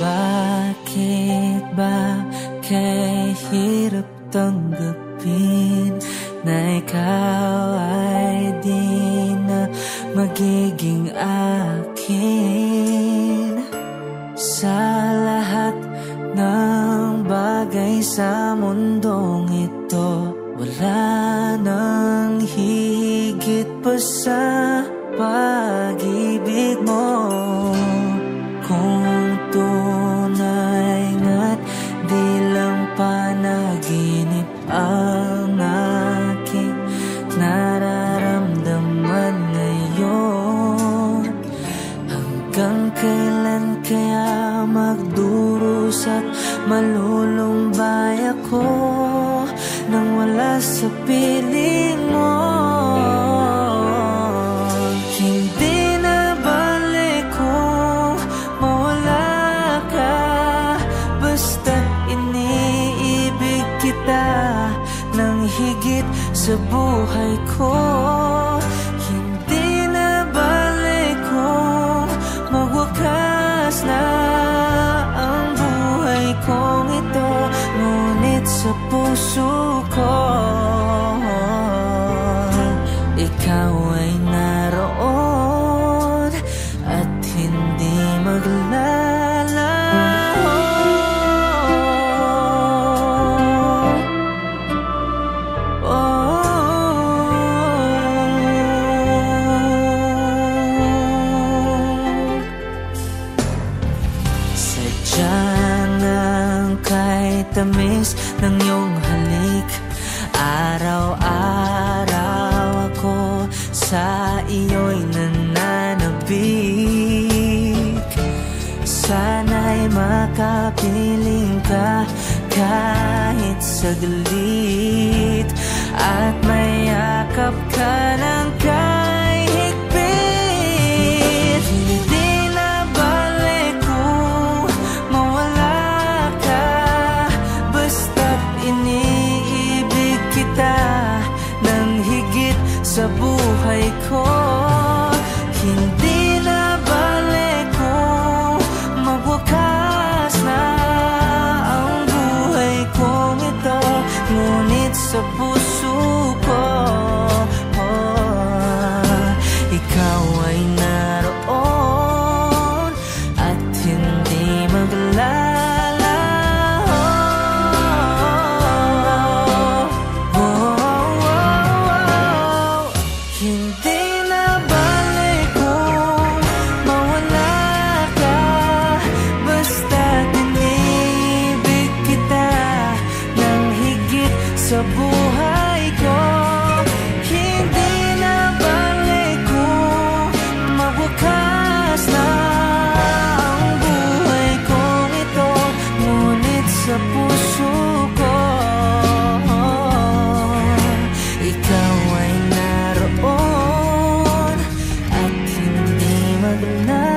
Bakit ba kay hirap tanggapin na ikaw ay di na magiging akin? Sa lahat ng bagay sa mundong ito, wala nang higit pa sa pag-ibig mo. Kung tunay nga't di lang panaginip ang aking nararamdaman ngayon, hanggang kailan kaya magdurusa at malulumbay ako nang wala sa piling mo? Hindi na balik kung mawala ka, basta't iniibig kita ng higit sa buhay ko. Hindi na balik kung magwakas na ang buhay kong ito, ngunit sa puso ko ikaw ay naroon at hindi maglalaho. Sadya ng kahit tamis ng iyong halik, araw-araw ako sa iyo'y nananabik. Sana'y makapiling ka kahit saglit, at mayakap ka ng kahigpit. Hindi na balik kung mawala ka, basta't iniibig kita ng higit sa buhay ko. Hindi na balik kung magwakas na ang buhay kong ito, ngunit sa puso ko ikaw ay naroon at hindi maglalaho. Hindi na balik kung mawala ka, basta't inibig kita ng higit sa buhay ko. Hindi na balik kung magwakas na ang buhay kong ito, ngunit sa puso ko ikaw ay naroon at hindi maglalaho.